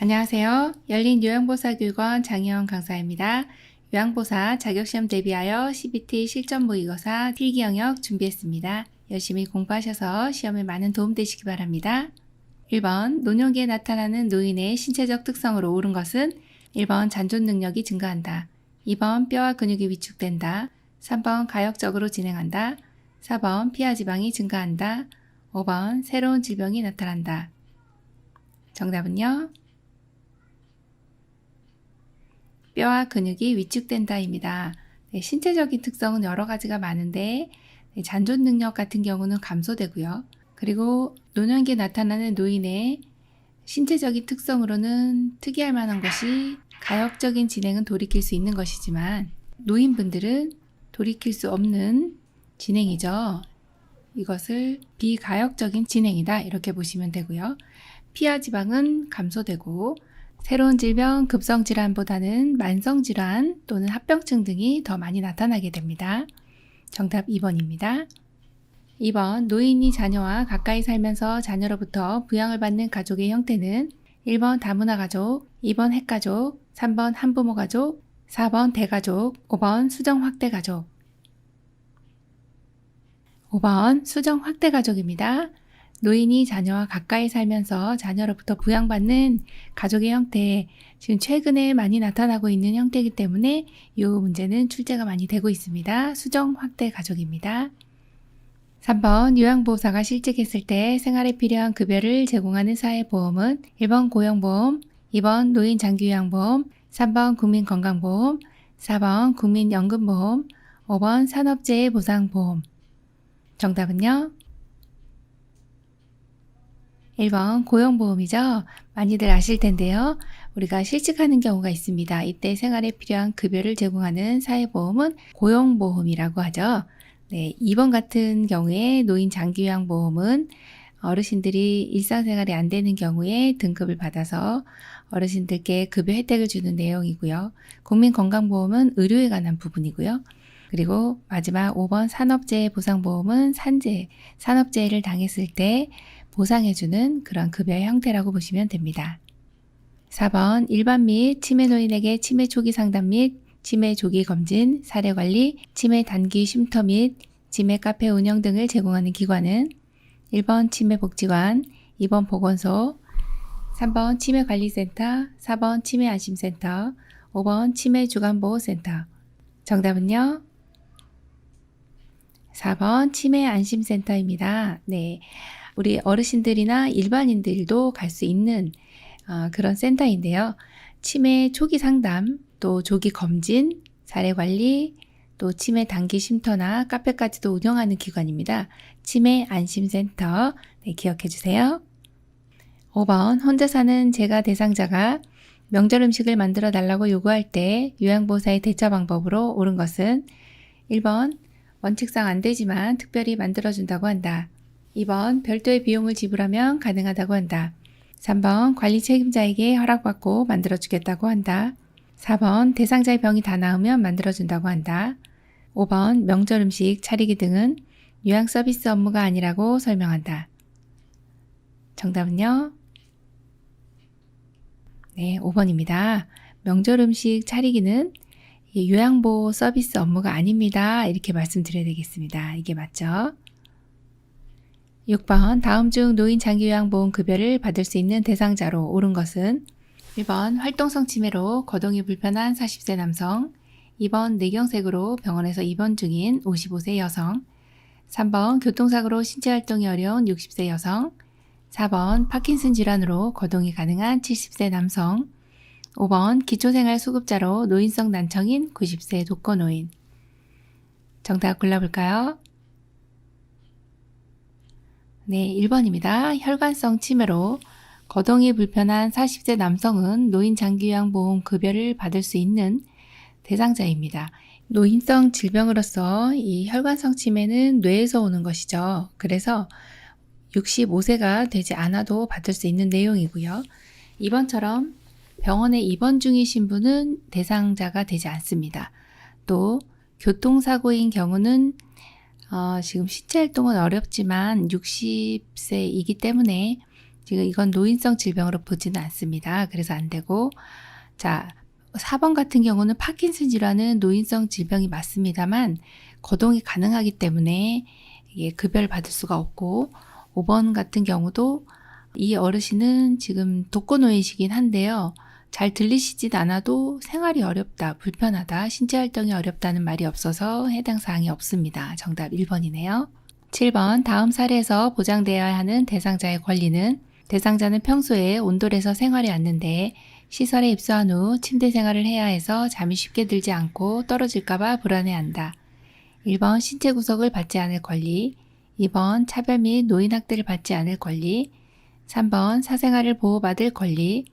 안녕하세요. 열린 요양보사교육원 장혜원 강사입니다. 요양보사 자격시험 대비하여 CBT 실전 모의고사 필기 영역 준비했습니다. 열심히 공부하셔서 시험에 많은 도움 되시기 바랍니다. 1번 노년기에 나타나는 노인의 신체적 특성으로 옳은 것은 1번 잔존 능력이 증가한다. 2번 뼈와 근육이 위축된다. 3번 가역적으로 진행한다. 4번 피하 지방이 증가한다. 5번 새로운 질병이 나타난다. 정답은요? 뼈와 근육이 위축된다입니다. 신체적인 특성은 여러 가지가 많은데 잔존 능력 같은 경우는 감소되고요. 그리고 노년기에 나타나는 노인의 신체적인 특성으로는 특이할 만한 것이 가역적인 진행은 돌이킬 수 있는 것이지만 노인분들은 돌이킬 수 없는 진행이죠. 이것을 비가역적인 진행이다 이렇게 보시면 되고요. 피하 지방은 감소되고 새로운 질병, 급성질환보다는 만성질환 또는 합병증 등이 더 많이 나타나게 됩니다. 정답 2번입니다. 2번 노인이 자녀와 가까이 살면서 자녀로부터 부양을 받는 가족의 형태는 1번 다문화 가족, 2번 핵가족, 3번 한부모 가족, 4번 대가족, 5번 수정 확대 가족. 5번 수정 확대 가족입니다. 노인이 자녀와 가까이 살면서 자녀로부터 부양받는 가족의 형태, 지금 최근에 많이 나타나고 있는 형태이기 때문에 이 문제는 출제가 많이 되고 있습니다. 수정 확대 가족입니다. 3번 요양보호사가 실직했을 때 생활에 필요한 급여를 제공하는 사회보험은 1번 고용보험, 2번 노인장기요양보험, 3번 국민건강보험, 4번 국민연금보험, 5번 산업재해보상보험. 정답은요? 1번 고용보험이죠. 많이들 아실 텐데요. 우리가 실직하는 경우가 있습니다. 이때 생활에 필요한 급여를 제공하는 사회보험은 고용보험이라고 하죠. 네, 2번 같은 경우에 노인 장기요양보험은 어르신들이 일상생활이 안 되는 경우에 등급을 받아서 어르신들께 급여 혜택을 주는 내용이고요. 국민건강보험은 의료에 관한 부분이고요. 그리고 마지막 5번 산업재해보상보험은 산업재해를 당했을 때 보상해주는 그런 급여의 형태라고 보시면 됩니다. 4번 일반 및 치매 노인에게 치매 초기 상담 및 치매 조기 검진, 사례 관리, 치매 단기 쉼터 및 치매 카페 운영 등을 제공하는 기관은 1번 치매복지관, 2번 보건소, 3번 치매관리센터, 4번 치매안심센터, 5번 치매주간보호센터. 정답은요? 4번 치매안심센터입니다. 네, 우리 어르신들이나 일반인들도 갈 수 있는 그런 센터인데요. 치매 초기 상담, 또 조기 검진, 사례 관리, 또 치매 단기 쉼터나 카페까지도 운영하는 기관입니다. 치매 안심센터, 네, 기억해 주세요. 5번 혼자 사는 재가 대상자가 명절 음식을 만들어 달라고 요구할 때 요양보호사의 대처 방법으로 옳은 것은 1번 원칙상 안 되지만 특별히 만들어준다고 한다. 2번 별도의 비용을 지불하면 가능하다고 한다. 3번 관리 책임자에게 허락받고 만들어주겠다고 한다. 4번 대상자의 병이 다 나으면 만들어준다고 한다. 5번 명절 음식 차리기 등은 요양 서비스 업무가 아니라고 설명한다. 정답은요? 네, 5번입니다. 명절 음식 차리기는 요양보호 서비스 업무가 아닙니다. 이렇게 말씀드려야 되겠습니다. 이게 맞죠? 6번 다음 중 노인 장기요양보험 급여를 받을 수 있는 대상자로 옳은 것은 1번 활동성 치매로 거동이 불편한 40세 남성, 2번 뇌경색으로 병원에서 입원 중인 55세 여성, 3번 교통사고로 신체활동이 어려운 60세 여성, 4번 파킨슨 질환으로 거동이 가능한 70세 남성, 5번 기초생활수급자로 노인성 난청인 90세 독거노인. 정답 골라볼까요? 네, 1번입니다. 혈관성 치매로 거동이 불편한 40세 남성은 노인 장기요양보험 급여를 받을 수 있는 대상자입니다. 노인성 질병으로서 이 혈관성 치매는 뇌에서 오는 것이죠. 그래서 65세가 되지 않아도 받을 수 있는 내용이고요. 이번처럼 병원에 입원 중이신 분은 대상자가 되지 않습니다. 또 교통사고인 경우는 지금 신체활동은 어렵지만 60세이기 때문에 지금 이건 노인성 질병으로 보지는 않습니다. 그래서 안 되고, 자, 4번 같은 경우는 파킨슨 질환은 노인성 질병이 맞습니다만 거동이 가능하기 때문에 이게 급여를 받을 수가 없고, 5번 같은 경우도 이 어르신은 지금 독거노인이시긴 한데요. 잘 들리시진 않아도 생활이 어렵다, 불편하다, 신체 활동이 어렵다는 말이 없어서 해당 사항이 없습니다. 정답 1번이네요. 7번 다음 사례에서 보장되어야 하는 대상자의 권리는 대상자는 평소에 온돌에서 생활해 왔는데 시설에 입소한 후 침대 생활을 해야 해서 잠이 쉽게 들지 않고 떨어질까봐 불안해한다. 1번 신체 구속을 받지 않을 권리, 2번 차별 및 노인 학대를 받지 않을 권리, 3번 사생활을 보호받을 권리,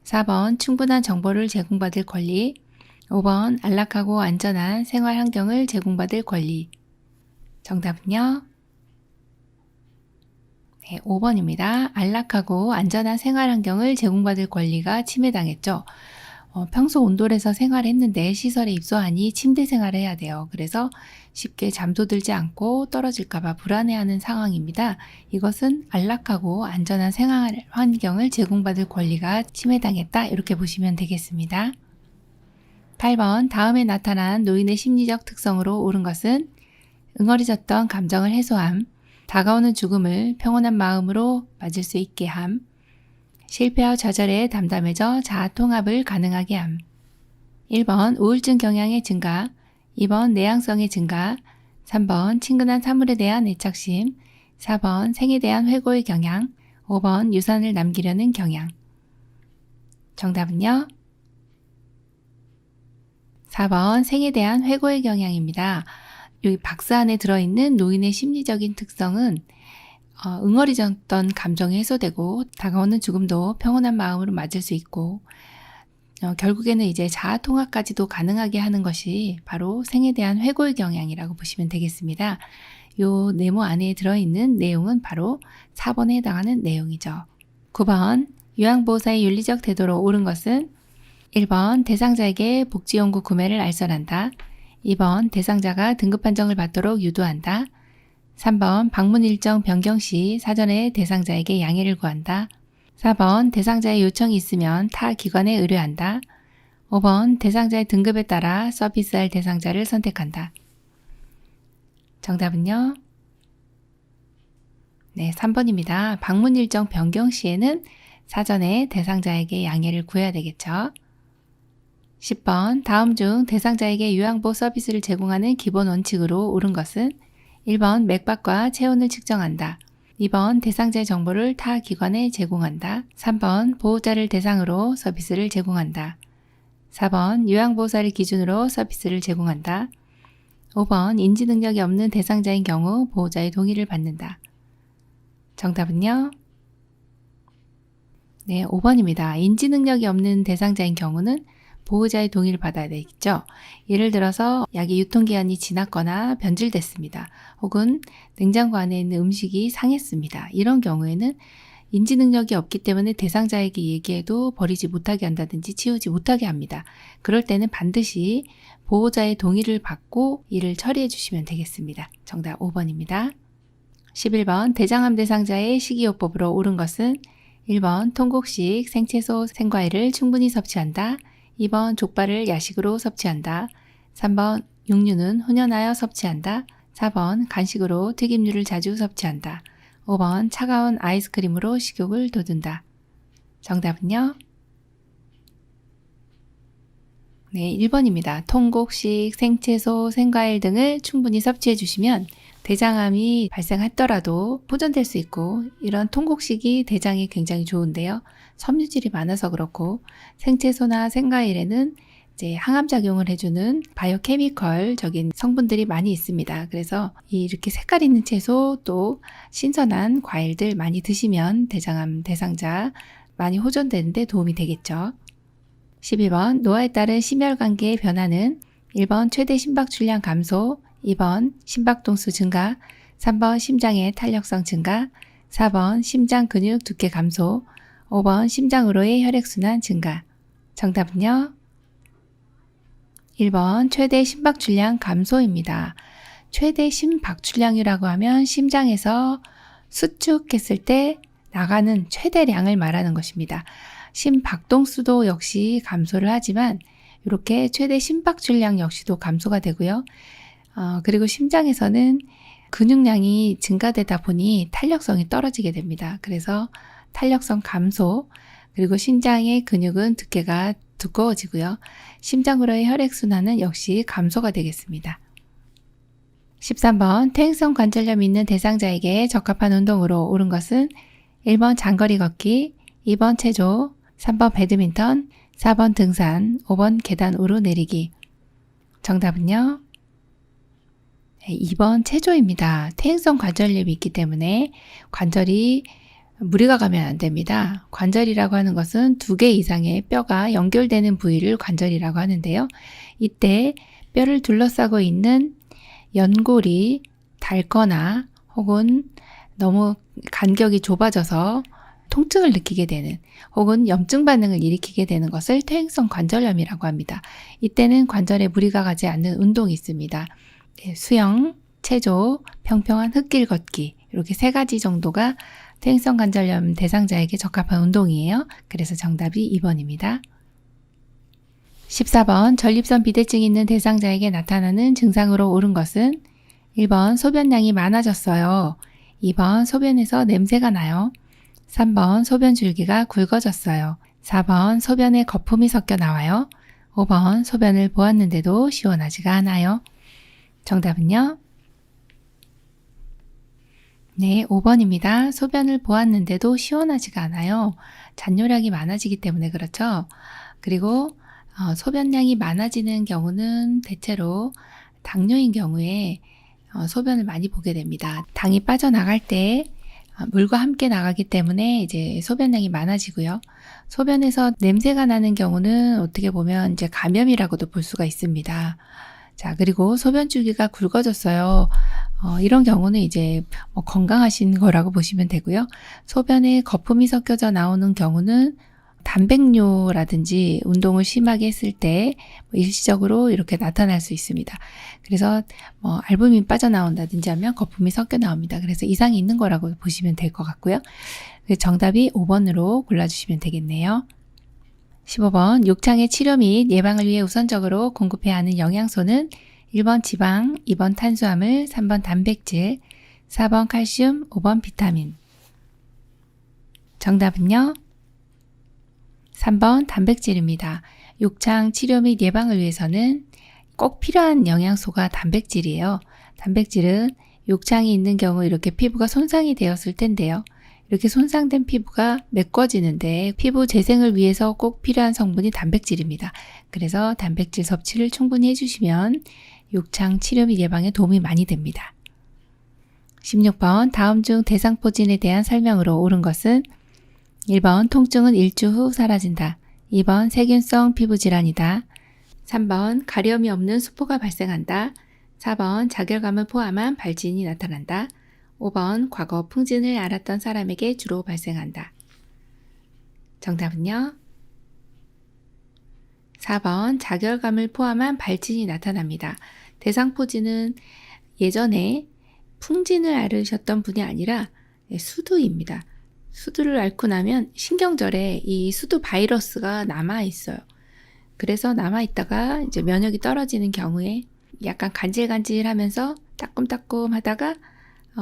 4번 충분한 정보를 제공받을 권리, 5번 안락하고 안전한 생활 환경을 제공받을 권리. 정답은요? 네, 5번입니다. 안락하고 안전한 생활 환경을 제공받을 권리가 침해당했죠. 평소 온돌에서 생활했는데 시설에 입소하니 침대 생활을 해야 돼요. 그래서 쉽게 잠도 들지 않고 떨어질까봐 불안해하는 상황입니다. 이것은 안락하고 안전한 생활 환경을 제공받을 권리가 침해당했다. 이렇게 보시면 되겠습니다. 8번 다음에 나타난 노인의 심리적 특성으로 옳은 것은 응어리졌던 감정을 해소함, 다가오는 죽음을 평온한 마음으로 맞을 수 있게 함, 실패와 좌절에 담담해져 자아 통합을 가능하게 함. 1번 우울증 경향의 증가, 2번 내향성의 증가, 3번 친근한 사물에 대한 애착심, 4번 생에 대한 회고의 경향, 5번 유산을 남기려는 경향. 정답은요? 4번 생에 대한 회고의 경향입니다. 여기 박스 안에 들어있는 노인의 심리적인 특성은 응어리졌던 감정이 해소되고 다가오는 죽음도 평온한 마음으로 맞을 수 있고 결국에는 이제 자아 통합까지도 가능하게 하는 것이 바로 생에 대한 회고의 경향이라고 보시면 되겠습니다. 요 네모 안에 들어있는 내용은 바로 4번에 해당하는 내용이죠. 9번 요양보호사의 윤리적 태도로 옳은 것은 1번 대상자에게 복지용구 구매를 알선한다. 2번 대상자가 등급 판정을 받도록 유도한다. 3번 방문 일정 변경 시 사전에 대상자에게 양해를 구한다. 4번 대상자의 요청이 있으면 타 기관에 의뢰한다. 5번 대상자의 등급에 따라 서비스할 대상자를 선택한다. 정답은요? 네, 3번입니다. 방문 일정 변경 시에는 사전에 대상자에게 양해를 구해야 되겠죠. 10번 다음 중 대상자에게 요양보호 서비스를 제공하는 기본 원칙으로 옳은 것은 1번 맥박과 체온을 측정한다. 2번 대상자의 정보를 타 기관에 제공한다. 3번 보호자를 대상으로 서비스를 제공한다. 4번 요양보호사를 기준으로 서비스를 제공한다. 5번 인지 능력이 없는 대상자인 경우 보호자의 동의를 받는다. 정답은요? 네, 5번입니다. 인지 능력이 없는 대상자인 경우는 보호자의 동의를 받아야 되겠죠. 예를 들어서 약의 유통기한이 지났거나 변질됐습니다. 혹은 냉장고 안에 있는 음식이 상했습니다. 이런 경우에는 인지 능력이 없기 때문에 대상자에게 얘기해도 버리지 못하게 한다든지 치우지 못하게 합니다. 그럴 때는 반드시 보호자의 동의를 받고 이를 처리해 주시면 되겠습니다. 정답 5번입니다. 11번 대장암 대상자의 식이요법으로 옳은 것은 1번 통곡식, 생채소, 생과일을 충분히 섭취한다. 2번 족발을 야식으로 섭취한다. 3번 육류는 훈연하여 섭취한다. 4번 간식으로 튀김류를 자주 섭취한다. 5번 차가운 아이스크림으로 식욕을 돋운다. 정답은요? 네, 1번입니다. 통곡식, 생채소, 생과일 등을 충분히 섭취해 주시면 대장암이 발생했더라도 보존될 수 있고 이런 통곡식이 대장에 굉장히 좋은데요. 섬유질이 많아서 그렇고 생채소나 생과일에는 이제 항암작용을 해주는 바이오케미컬적인 성분들이 많이 있습니다. 그래서 이렇게 색깔 있는 채소 또 신선한 과일들 많이 드시면 대장암 대상자 많이 호전되는 데 도움이 되겠죠. 12번 노화에 따른 심혈관계의 변화는 1번 최대 심박출량 감소, 2번 심박동수 증가, 3번 심장의 탄력성 증가, 4번 심장 근육 두께 감소, 5번 심장으로의 혈액순환 증가. 정답은요? 1번 최대 심박출량 감소입니다. 최대 심박출량이라고 하면 심장에서 수축했을 때 나가는 최대량을 말하는 것입니다. 심박동수도 역시 감소를 하지만 이렇게 최대 심박출량 역시도 감소가 되고요. 그리고 심장에서는 근육량이 증가되다 보니 탄력성이 떨어지게 됩니다. 그래서 탄력성 감소, 그리고 심장의 근육은 두께가 두꺼워지고요. 심장으로의 혈액순환은 역시 감소가 되겠습니다. 13번 퇴행성 관절염이 있는 대상자에게 적합한 운동으로 옳은 것은 1번 장거리 걷기, 2번 체조, 3번 배드민턴, 4번 등산, 5번 계단 오르내리기. 정답은요? 2번 체조입니다. 퇴행성 관절염이 있기 때문에 관절이 무리가 가면 안 됩니다. 관절이라고 하는 것은 2개 이상의 뼈가 연결되는 부위를 관절이라고 하는데요. 이때 뼈를 둘러싸고 있는 연골이 닳거나 혹은 너무 간격이 좁아져서 통증을 느끼게 되는 혹은 염증 반응을 일으키게 되는 것을 퇴행성 관절염이라고 합니다. 이때는 관절에 무리가 가지 않는 운동이 있습니다. 수영, 체조, 평평한 흙길 걷기 이렇게 3가지 정도가 퇴행성 관절염 대상자에게 적합한 운동이에요. 그래서 정답이 2번입니다. 14번 전립선 비대증이 있는 대상자에게 나타나는 증상으로 옳은 것은 1번 소변량이 많아졌어요. 2번 소변에서 냄새가 나요. 3번 소변 줄기가 굵어졌어요. 4번 소변에 거품이 섞여 나와요. 5번 소변을 보았는데도 시원하지가 않아요. 정답은요? 네, 5번입니다. 소변을 보았는데도 시원하지가 않아요. 잔뇨량이 많아지기 때문에 그렇죠. 그리고 소변량이 많아지는 경우는 대체로 당뇨인 경우에 소변을 많이 보게 됩니다. 당이 빠져나갈 때 물과 함께 나가기 때문에 이제 소변량이 많아지고요. 소변에서 냄새가 나는 경우는 어떻게 보면 이제 감염이라고도 볼 수가 있습니다. 자, 그리고 소변 줄기가 굵어졌어요. 이런 경우는 이제 건강하신 거라고 보시면 되고요. 소변에 거품이 섞여져 나오는 경우는 단백뇨라든지 운동을 심하게 했을 때 일시적으로 이렇게 나타날 수 있습니다. 그래서 알부민 빠져나온다든지 하면 거품이 섞여 나옵니다. 그래서 이상이 있는 거라고 보시면 될 것 같고요. 정답이 5번으로 골라주시면 되겠네요. 15번 욕창의 치료 및 예방을 위해 우선적으로 공급해야 하는 영양소는 1번 지방, 2번 탄수화물, 3번 단백질, 4번 칼슘, 5번 비타민. 정답은요? 3번 단백질입니다. 욕창 치료 및 예방을 위해서는 꼭 필요한 영양소가 단백질이에요. 단백질은 욕창이 있는 경우 이렇게 피부가 손상이 되었을 텐데요. 이렇게 손상된 피부가 메꿔지는데 피부 재생을 위해서 꼭 필요한 성분이 단백질입니다. 그래서 단백질 섭취를 충분히 해주시면 욕창 치료 및 예방에 도움이 많이 됩니다. 16번 다음 중 대상포진에 대한 설명으로 옳은 것은 1번 통증은 일주 후 사라진다. 2번 세균성 피부질환이다. 3번 가려움이 없는 수포가 발생한다. 4번 자결감을 포함한 발진이 나타난다. 5번 과거 풍진을 앓았던 사람에게 주로 발생한다. 정답은요? 4번 자결감을 포함한 발진이 나타납니다. 대상포진은 예전에 풍진을 앓으셨던 분이 아니라 수두입니다. 수두를 앓고 나면 신경절에 이 수두 바이러스가 남아있어요. 그래서 남아있다가 이제 면역이 떨어지는 경우에 약간 간질간질하면서 따끔따끔 하다가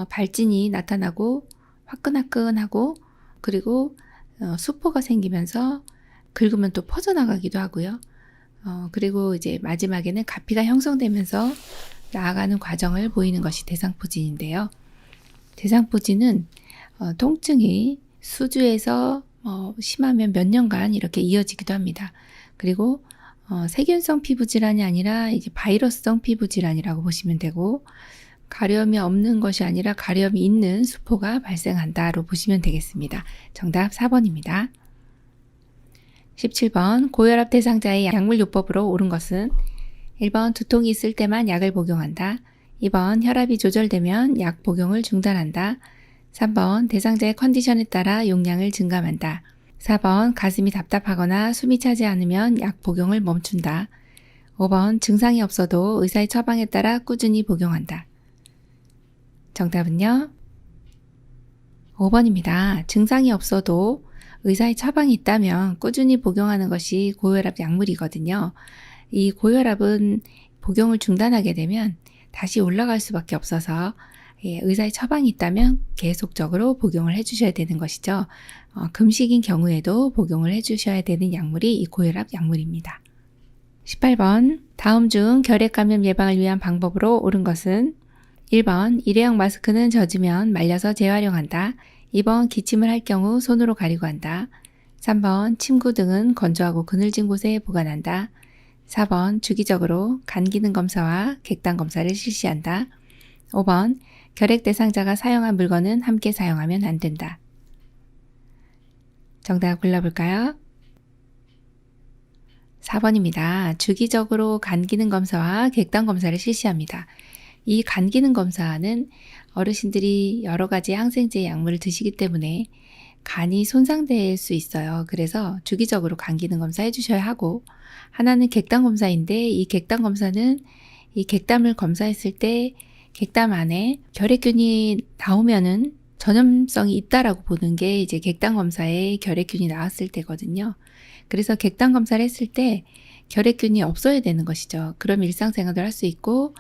발진이 나타나고 화끈화끈하고 그리고 수포가 생기면서 긁으면 또 퍼져나가기도 하고요. 그리고 이제 마지막에는 가피가 형성되면서 나아가는 과정을 보이는 것이 대상포진인데요. 대상포진은 통증이 수주에서 심하면 몇 년간 이렇게 이어지기도 합니다. 그리고 세균성 피부질환이 아니라 이제 바이러스성 피부질환이라고 보시면 되고 가려움이 없는 것이 아니라 가려움이 있는 수포가 발생한다로 보시면 되겠습니다. 정답 4번입니다. 17번 고혈압 대상자의 약물요법으로 옳은 것은 1번 두통이 있을 때만 약을 복용한다. 2번 혈압이 조절되면 약 복용을 중단한다. 3번 대상자의 컨디션에 따라 용량을 증감한다. 4번 가슴이 답답하거나 숨이 차지 않으면 약 복용을 멈춘다. 5번 증상이 없어도 의사의 처방에 따라 꾸준히 복용한다. 정답은요? 5번입니다. 증상이 없어도 의사의 처방이 있다면 꾸준히 복용하는 것이 고혈압 약물이거든요. 이 고혈압은 복용을 중단하게 되면 다시 올라갈 수밖에 없어서 의사의 처방이 있다면 계속적으로 복용을 해주셔야 되는 것이죠. 금식인 경우에도 복용을 해주셔야 되는 약물이 이 고혈압 약물입니다. 18번 다음 중 결핵 감염 예방을 위한 방법으로 옳은 것은 1번 일회용 마스크는 젖으면 말려서 재활용한다. 2번 기침을 할 경우 손으로 가리고 한다. 3번 침구 등은 건조하고 그늘진 곳에 보관한다. 4번 주기적으로 간 기능 검사와 객단 검사를 실시한다. 5번 결핵 대상자가 사용한 물건은 함께 사용하면 안 된다. 정답 골라볼까요? 4번입니다. 주기적으로 간 기능 검사와 객단 검사를 실시합니다. 이 간 기능 검사는 어르신들이 여러 가지 항생제 약물을 드시기 때문에 간이 손상될 수 있어요. 그래서 주기적으로 간 기능 검사 해주셔야 하고, 하나는 객단 검사인데 이 객단 검사는 이 객담을 검사했을 때 객담 안에 결핵균이 나오면은 전염성이 있다라고 보는 게 이제 객단 검사에 결핵균이 나왔을 때거든요. 그래서 객단 검사를 했을 때 결핵균이 없어야 되는 것이죠. 그럼 일상생활을 할 수 있고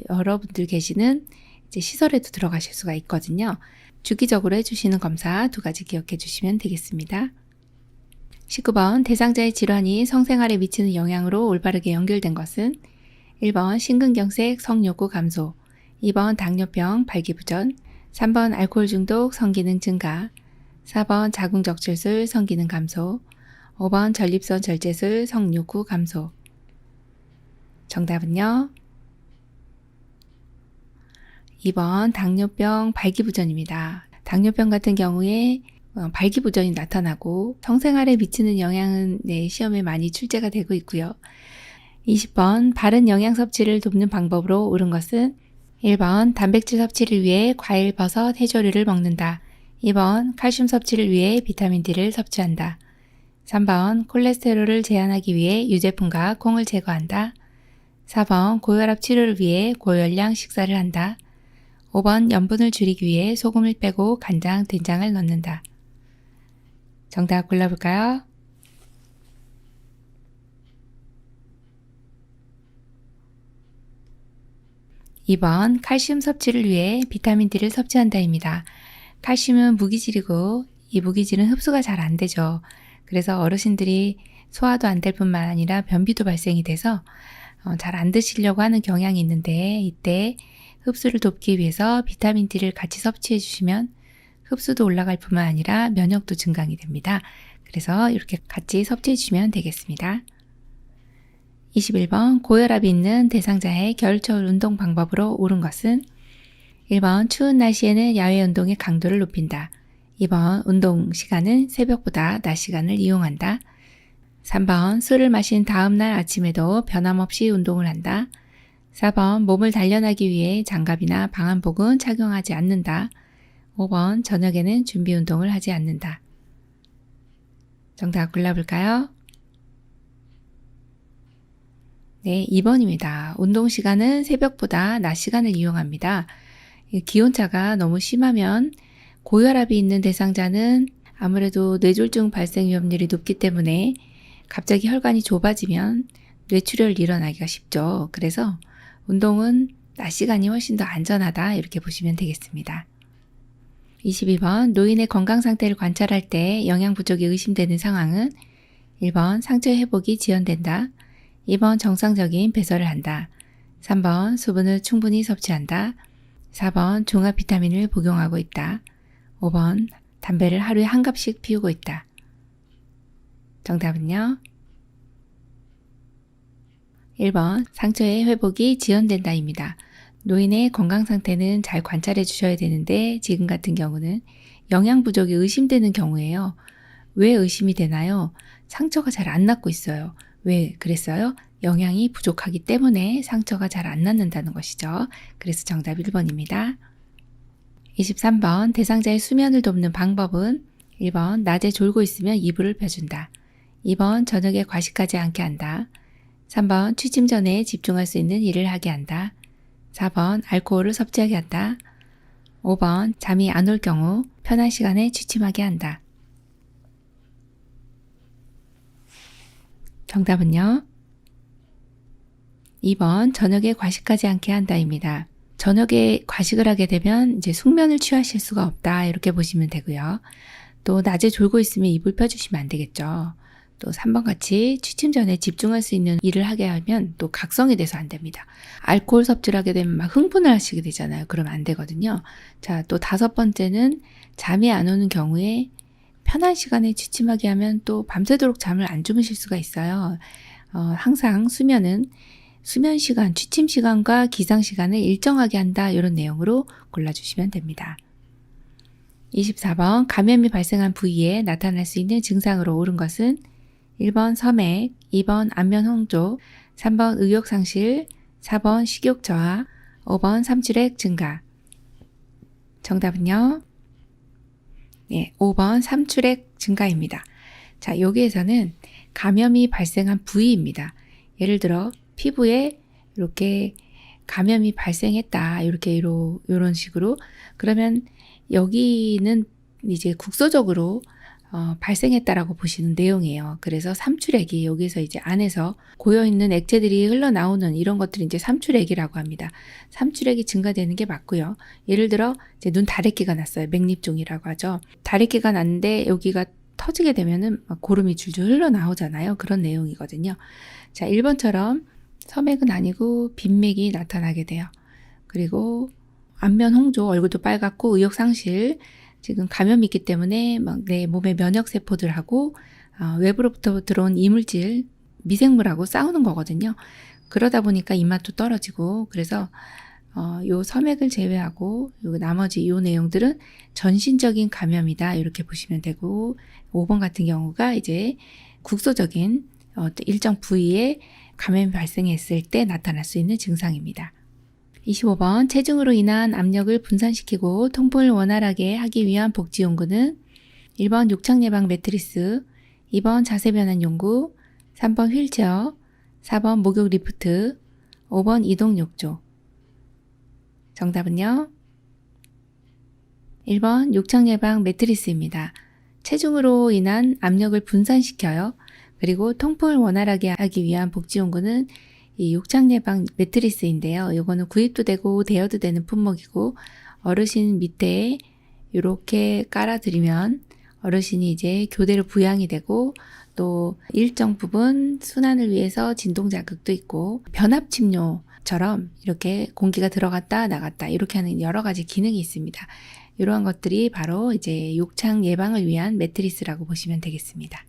여러분들 계시는 이제 시설에도 들어가실 수가 있거든요. 주기적으로 해주시는 검사 2가지 기억해 주시면 되겠습니다. 19번 대상자의 질환이 성생활에 미치는 영향으로 올바르게 연결된 것은 1번 심근경색 성욕구 감소, 2번 당뇨병 발기부전, 3번 알코올 중독 성기능 증가, 4번 자궁적출술 성기능 감소, 5번 전립선 절제술 성욕구 감소. 정답은요? 2번 당뇨병 발기부전입니다. 당뇨병 같은 경우에 발기부전이 나타나고 성생활에 미치는 영향은 시험에 많이 출제가 되고 있고요. 20번 바른 영양 섭취를 돕는 방법으로 옳은 것은 1번 단백질 섭취를 위해 과일, 버섯, 해조류를 먹는다. 2번 칼슘 섭취를 위해 비타민 D를 섭취한다. 3번 콜레스테롤을 제한하기 위해 유제품과 콩을 제거한다. 4번 고혈압 치료를 위해 고열량 식사를 한다. 5번 염분을 줄이기 위해 소금을 빼고 간장, 된장을 넣는다. 정답 골라볼까요? (2번) 칼슘 섭취를 위해 비타민 D를 섭취한다입니다. 칼슘은 무기질이고 이 무기질은 흡수가 잘 안 되죠. 그래서 어르신들이 소화도 안 될 뿐만 아니라 변비도 발생이 돼서 잘 안 드시려고 하는 경향이 있는데, 이때 흡수를 돕기 위해서 비타민 D를 같이 섭취해 주시면 흡수도 올라갈 뿐만 아니라 면역도 증강이 됩니다. 그래서 이렇게 같이 섭취해 주시면 되겠습니다. 21번 고혈압이 있는 대상자의 겨울철 운동 방법으로 옳은 것은 1번 추운 날씨에는 야외 운동의 강도를 높인다. 2번 운동 시간은 새벽보다 낮 시간을 이용한다. 3번 술을 마신 다음날 아침에도 변함없이 운동을 한다. 4번 몸을 단련하기 위해 장갑이나 방한복은 착용하지 않는다. 5번 저녁에는 준비 운동을 하지 않는다. 정답 골라볼까요? 네, 2번입니다. 운동 시간은 새벽보다 낮 시간을 이용합니다. 기온차가 너무 심하면 고혈압이 있는 대상자는 아무래도 뇌졸중 발생 위험률이 높기 때문에 갑자기 혈관이 좁아지면 뇌출혈이 일어나기가 쉽죠. 그래서 운동은 낮 시간이 훨씬 더 안전하다, 이렇게 보시면 되겠습니다. 22번 노인의 건강 상태를 관찰할 때 영양 부족이 의심되는 상황은 1번 상처 회복이 지연된다. 2번 정상적인 배설을 한다. 3번 수분을 충분히 섭취한다. 4번 종합 비타민을 복용하고 있다. 5번 담배를 하루에 한 갑씩 피우고 있다. 정답은요? 1번 상처의 회복이 지연된다입니다. 노인의 건강 상태는 잘 관찰해 주셔야 되는데 지금 같은 경우는 영양 부족이 의심되는 경우예요. 왜 의심이 되나요? 상처가 잘 안 낫고 있어요. 왜 그랬어요? 영양이 부족하기 때문에 상처가 잘 안 낫는다는 것이죠. 그래서 정답 1번입니다. 23번 대상자의 수면을 돕는 방법은 1번 낮에 졸고 있으면 이불을 펴준다. 2번 저녁에 과식하지 않게 한다. 3번 취침 전에 집중할 수 있는 일을 하게 한다. 4번 알코올을 섭취하게 한다. 5번 잠이 안 올 경우 편한 시간에 취침하게 한다. 정답은요? 2번 저녁에 과식하지 않게 한다입니다. 저녁에 과식을 하게 되면 이제 숙면을 취하실 수가 없다 이렇게 보시면 되고요. 또 낮에 졸고 있으면 이불 펴주시면 안 되겠죠. 또 3번 같이 취침 전에 집중할 수 있는 일을 하게 하면 또 각성이 돼서 안 됩니다. 알코올 섭취를 하게 되면 막 흥분을 하시게 되잖아요. 그러면 안 되거든요. 자, 또 5번째는 잠이 안 오는 경우에 편한 시간에 취침하게 하면 또 밤새도록 잠을 안 주무실 수가 있어요. 항상 수면은 수면 시간, 취침 시간과 기상 시간을 일정하게 한다 이런 내용으로 골라주시면 됩니다. 24번 감염이 발생한 부위에 나타날 수 있는 증상으로 옳은 것은 1번 섬액, 2번 안면 홍조, 3번 의욕 상실, 4번 식욕 저하, 5번 삼출액 증가. 정답은요? 네, 5번 삼출액 증가입니다. 자, 여기에서는 감염이 발생한 부위입니다. 예를 들어 피부에 이렇게 감염이 발생했다. 이렇게 이런 식으로. 그러면 여기는 이제 국소적으로 발생했다라고 보시는 내용이에요. 그래서 삼출액이 여기서 이제 안에서 고여있는 액체들이 흘러나오는 이런 것들이 이제 삼출액이라고 합니다. 삼출액이 증가되는 게 맞고요. 예를 들어 이제 눈 다래끼가 났어요. 맥립종이라고 하죠. 다래끼가 났는데 여기가 터지게 되면은 막 고름이 줄줄 흘러나오잖아요. 그런 내용이거든요. 자, 1번처럼 섬액은 아니고 빈맥이 나타나게 돼요. 그리고 안면 홍조, 얼굴도 빨갛고 의욕 상실, 지금 감염이 있기 때문에 막 내 몸의 면역 세포들하고 외부로부터 들어온 이물질, 미생물하고 싸우는 거거든요. 그러다 보니까 입맛도 떨어지고 그래서 요 섬액을 제외하고 요 나머지 요 내용들은 전신적인 감염이다 이렇게 보시면 되고 5번 같은 경우가 이제 국소적인 일정 부위에 감염이 발생했을 때 나타날 수 있는 증상입니다. 25번 체중으로 인한 압력을 분산시키고 통풍을 원활하게 하기 위한 복지 용구는 1번 욕창 예방 매트리스, 2번 자세 변환 용구, 3번 휠체어, 4번 목욕 리프트, 5번 이동 욕조. 정답은요? 1번 욕창 예방 매트리스입니다. 체중으로 인한 압력을 분산시켜요. 그리고 통풍을 원활하게 하기 위한 복지 용구는 이 욕창 예방 매트리스인데요. 이거는 구입도 되고 대여도 되는 품목이고 어르신 밑에 이렇게 깔아드리면 어르신이 이제 교대로 부양이 되고 또 일정 부분 순환을 위해서 진동 자극도 있고 변압 침뇨처럼 이렇게 공기가 들어갔다 나갔다 이렇게 하는 여러 가지 기능이 있습니다. 이러한 것들이 바로 이제 욕창 예방을 위한 매트리스라고 보시면 되겠습니다.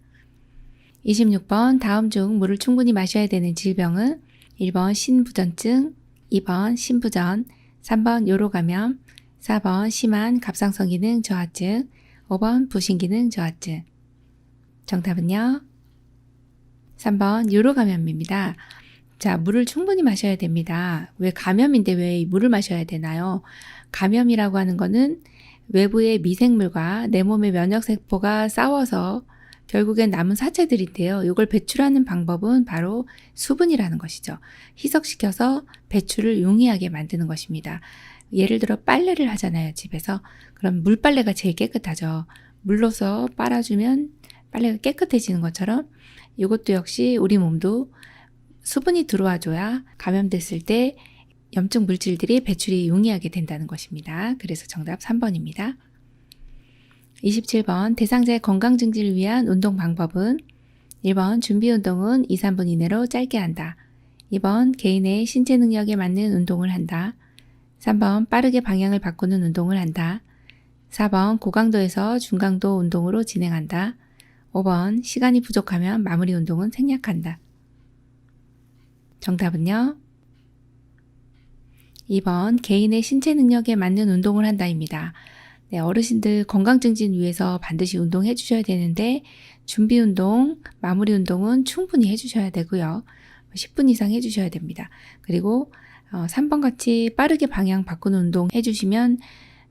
26번 다음 중 물을 충분히 마셔야 되는 질병은 1번 신부전증, 2번 신부전, 3번 요로감염, 4번 심한 갑상선 기능 저하증, 5번 부신 기능 저하증. 정답은요? 3번 요로감염입니다. 자, 물을 충분히 마셔야 됩니다. 왜 감염인데 왜 물을 마셔야 되나요? 감염이라고 하는 거는 외부의 미생물과 내 몸의 면역세포가 싸워서 결국엔 남은 사체들인데요. 이걸 배출하는 방법은 바로 수분이라는 것이죠. 희석시켜서 배출을 용이하게 만드는 것입니다. 예를 들어 빨래를 하잖아요, 집에서. 그럼 물빨래가 제일 깨끗하죠. 물로서 빨아주면 빨래가 깨끗해지는 것처럼 이것도 역시 우리 몸도 수분이 들어와줘야 감염됐을 때 염증 물질들이 배출이 용이하게 된다는 것입니다. 그래서 정답 3번입니다. 27번 대상자의 건강 증진을 위한 운동 방법은 1번 준비 운동은 2, 3분 이내로 짧게 한다. 2번 개인의 신체 능력에 맞는 운동을 한다. 3번 빠르게 방향을 바꾸는 운동을 한다. 4번 고강도에서 중강도 운동으로 진행한다. 5번 시간이 부족하면 마무리 운동은 생략한다. 정답은요? 2번 개인의 신체 능력에 맞는 운동을 한다입니다. 네, 어르신들 건강 증진 위해서 반드시 운동해 주셔야 되는데 준비 운동, 마무리 운동은 충분히 해 주셔야 되고요. 10분 이상 해 주셔야 됩니다. 그리고 3번 같이 빠르게 방향 바꾸는 운동 해 주시면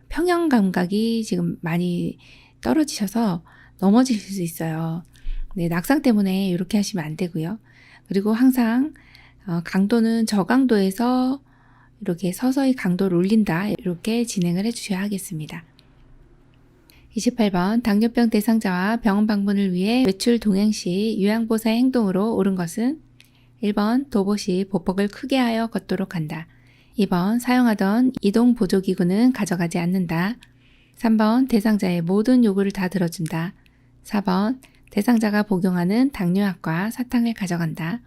평형 감각이 지금 많이 떨어지셔서 넘어지실 수 있어요. 네, 낙상 때문에 이렇게 하시면 안 되고요. 그리고 항상 강도는 저강도에서 이렇게 서서히 강도를 올린다. 이렇게 진행을 해주셔야 하겠습니다. 28번 당뇨병 대상자와 병원 방문을 위해 외출 동행 시 요양보호사의 행동으로 옳은 것은 1번 도보 시 보폭을 크게 하여 걷도록 한다. 2번 사용하던 이동 보조기구는 가져가지 않는다. 3번 대상자의 모든 요구를 다 들어준다. 4번 대상자가 복용하는 당뇨약과 사탕을 가져간다.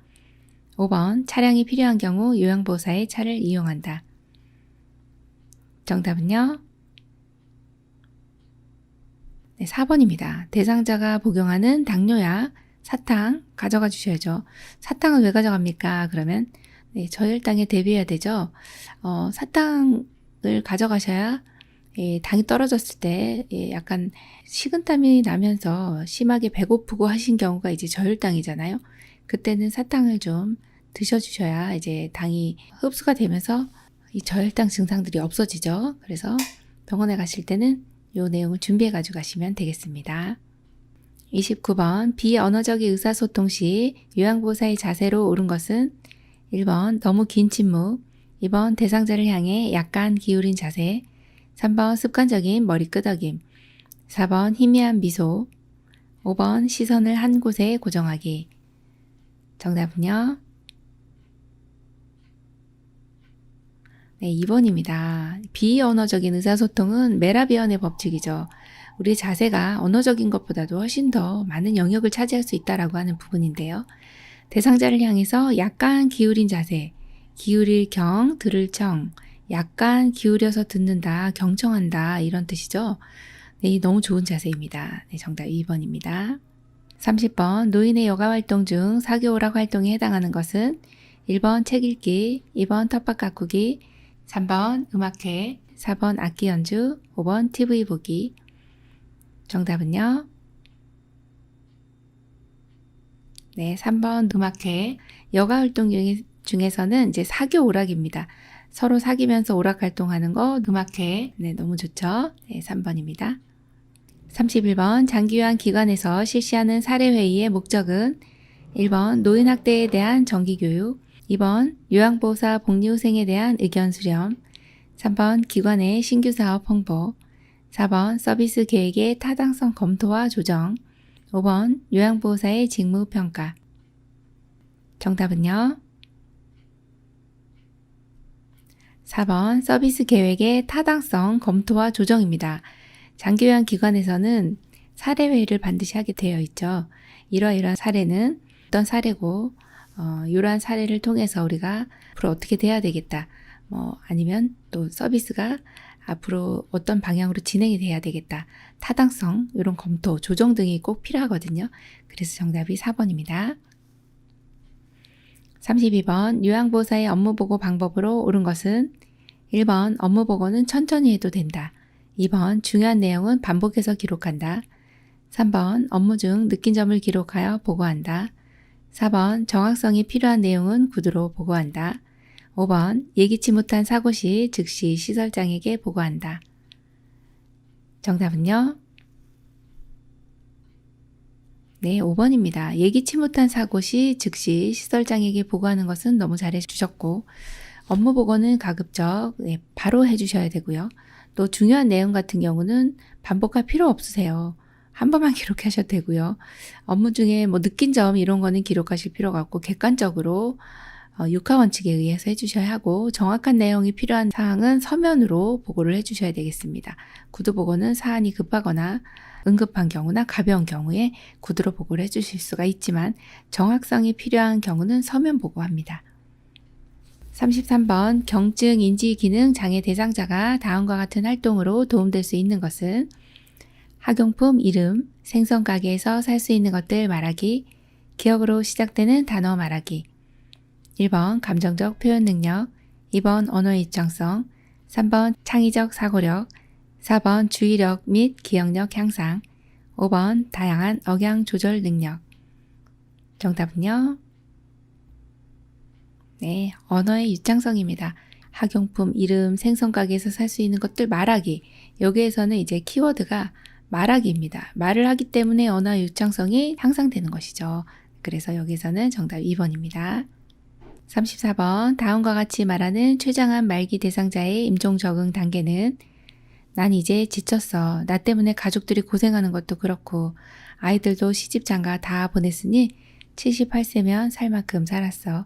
5번 차량이 필요한 경우 요양보호사의 차를 이용한다. 정답은요? 네, 4번입니다. 대상자가 복용하는 당뇨약, 사탕 가져가 주셔야죠. 사탕은 왜 가져갑니까? 그러면 네, 저혈당에 대비해야 되죠. 사탕을 가져가셔야 당이 떨어졌을 때 약간 식은땀이 나면서 심하게 배고프고 하신 경우가 이제 저혈당이잖아요. 그때는 사탕을 좀 드셔주셔야 이제 당이 흡수가 되면서 이 저혈당 증상들이 없어지죠. 그래서 병원에 가실 때는 이 내용을 준비해 가지고 가시면 되겠습니다. 29번 비언어적인 의사소통 시 요양보호사의 자세로 옳은 것은 1번 너무 긴 침묵, 2번 대상자를 향해 약간 기울인 자세, 3번 습관적인 머리 끄덕임, 4번 희미한 미소, 5번 시선을 한 곳에 고정하기. 정답은요? 네, 2번입니다. 비언어적인 의사소통은 메라비언의 법칙이죠. 우리의 자세가 언어적인 것보다도 훨씬 더 많은 영역을 차지할 수 있다라고 하는 부분인데요. 대상자를 향해서 약간 기울인 자세, 기울일 경, 들을 청, 약간 기울여서 듣는다, 경청한다 이런 뜻이죠. 네, 너무 좋은 자세입니다. 네, 정답 2번입니다. 30번 노인의 여가활동 중 사교오락 활동에 해당하는 것은 1번 책 읽기, 2번 텃밭 가꾸기, 3번 음악회, 4번 악기 연주, 5번 TV 보기. 정답은요? 네, 3번 음악회. 여가활동 중에서는 이제 사교 오락입니다. 서로 사귀면서 오락 활동하는 거 음악회. 네, 너무 좋죠? 네, 3번입니다. 31번 장기요양 기관에서 실시하는 사례회의의 목적은 1번 노인학대에 대한 정기교육, 2번 요양보호사 복리후생에 대한 의견 수렴, 3번 기관의 신규 사업 홍보, 4번 서비스 계획의 타당성 검토와 조정, 5번 요양보호사의 직무 평가. 정답은요? 4번 서비스 계획의 타당성 검토와 조정입니다. 장기요양 기관에서는 사례회의를 반드시 하게 되어 있죠. 이러이러한 사례는 어떤 사례고 이러한 사례를 통해서 우리가 앞으로 어떻게 돼야 되겠다. 아니면 또 서비스가 앞으로 어떤 방향으로 진행이 돼야 되겠다. 타당성, 이런 검토, 조정 등이 꼭 필요하거든요. 그래서 정답이 4번입니다. 32번 요양보호사의 업무보고 방법으로 옳은 것은 1번 업무보고는 천천히 해도 된다. 2번 중요한 내용은 반복해서 기록한다. 3번 업무 중 느낀 점을 기록하여 보고한다. 4번 정확성이 필요한 내용은 구두로 보고한다. 5번 예기치 못한 사고 시 즉시 시설장에게 보고한다. 정답은요? 네, 5번입니다. 예기치 못한 사고 시 즉시 시설장에게 보고하는 것은 너무 잘해 주셨고 업무 보고는 가급적 바로 해주셔야 되고요. 또 중요한 내용 같은 경우는 반복할 필요 없으세요. 한 번만 기록하셔도 되고요. 업무 중에 느낀 점 이런 거는 기록하실 필요가 없고 객관적으로 육하 원칙에 의해서 해주셔야 하고 정확한 내용이 필요한 사항은 서면으로 보고를 해주셔야 되겠습니다. 구두 보고는 사안이 급하거나 응급한 경우나 가벼운 경우에 구두로 보고를 해주실 수가 있지만 정확성이 필요한 경우는 서면 보고합니다. 33번 경증 인지 기능 장애 대상자가 다음과 같은 활동으로 도움될 수 있는 것은 학용품 이름, 생선 가게에서 살 수 있는 것들 말하기, 기억으로 시작되는 단어 말하기. 1번 감정적 표현 능력, 2번 언어의 입장성, 3번 창의적 사고력, 4번 주의력 및 기억력 향상, 5번 다양한 억양 조절 능력. 정답은요? 네, 언어의 입장성입니다. 학용품 이름, 생선 가게에서 살 수 있는 것들 말하기. 여기에서는 이제 키워드가 말하기입니다. 말을 하기 때문에 언어의 유창성이 향상되는 것이죠. 그래서 여기서는 정답 2번입니다. 34번 다음과 같이 말하는 최장암 말기 대상자의 임종 적응 단계는 난 이제 지쳤어. 나 때문에 가족들이 고생하는 것도 그렇고 아이들도 시집 장가 다 보냈으니 78세면 살 만큼 살았어.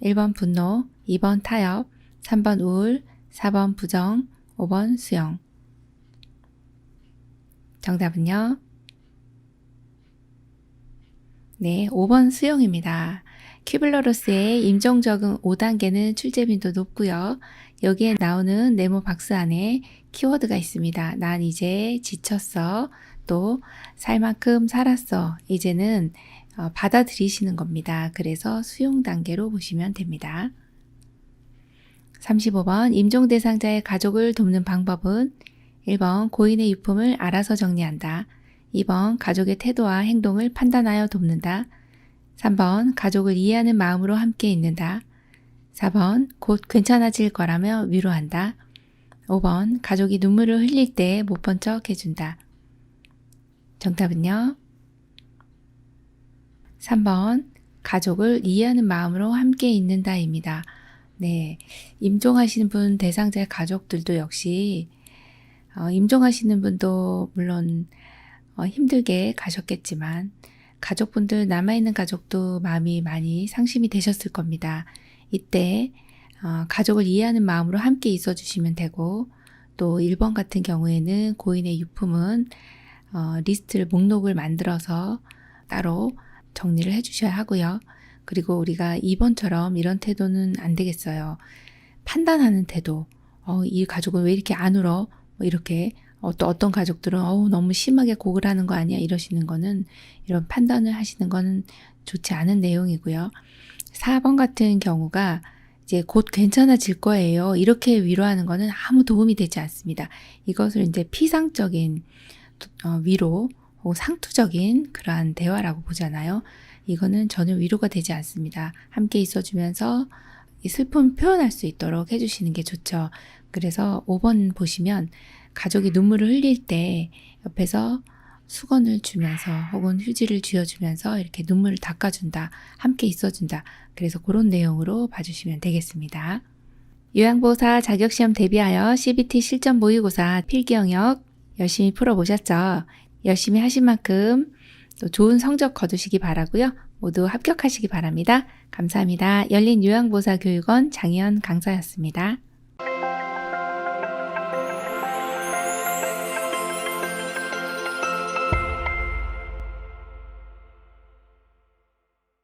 1번 분노, 2번 타협, 3번 우울, 4번 부정, 5번 수용. 정답은요? 네, 5번 수용입니다. 큐블러로스의 임종 적응 5단계는 출제빈도 높고요. 여기에 나오는 네모 박스 안에 키워드가 있습니다. 난 이제 지쳤어. 또 살 만큼 살았어. 이제는 받아들이시는 겁니다. 그래서 수용 단계로 보시면 됩니다. 35번 임종 대상자의 가족을 돕는 방법은 1번 고인의 유품을 알아서 정리한다. 2번 가족의 태도와 행동을 판단하여 돕는다. 3번 가족을 이해하는 마음으로 함께 있는다. 4번 곧 괜찮아질 거라며 위로한다. 5번 가족이 눈물을 흘릴 때 못 본 척 해준다. 정답은요? 3번 가족을 이해하는 마음으로 함께 있는다입니다. 네, 임종하시는 분 대상자의 가족들도 역시 임종하시는 분도 물론 힘들게 가셨겠지만 가족분들 남아있는 가족도 마음이 많이 상심이 되셨을 겁니다. 이때 가족을 이해하는 마음으로 함께 있어 주시면 되고 또 1번 같은 경우에는 고인의 유품은 리스트를 목록을 만들어서 따로 정리를 해 주셔야 하고요. 그리고 우리가 2번처럼 이런 태도는 안 되겠어요. 판단하는 태도. 이 가족은 왜 이렇게 안 울어? 뭐 이렇게 또 어떤 가족들은 너무 심하게 곡을 하는 거 아니야? 이러시는 거는 이런 판단을 하시는 거는 좋지 않은 내용이고요. 4번 같은 경우가 이제 곧 괜찮아질 거예요. 이렇게 위로하는 거는 아무 도움이 되지 않습니다. 이것을 이제 피상적인 위로 혹은 상투적인 그러한 대화라고 보잖아요. 이거는 전혀 위로가 되지 않습니다. 함께 있어주면서 이 슬픔을 표현할 수 있도록 해주시는 게 좋죠. 그래서 5번 보시면 가족이 눈물을 흘릴 때 옆에서 수건을 주면서 혹은 휴지를 쥐어주면서 이렇게 눈물을 닦아준다. 함께 있어준다. 그래서 그런 내용으로 봐주시면 되겠습니다. 요양보호사 자격시험 대비하여 CBT 실전 모의고사 필기 영역 열심히 풀어보셨죠? 열심히 하신 만큼 또 좋은 성적 거두시기 바라고요. 모두 합격하시기 바랍니다. 감사합니다. 열린 요양보호사 교육원 장희연 강사였습니다.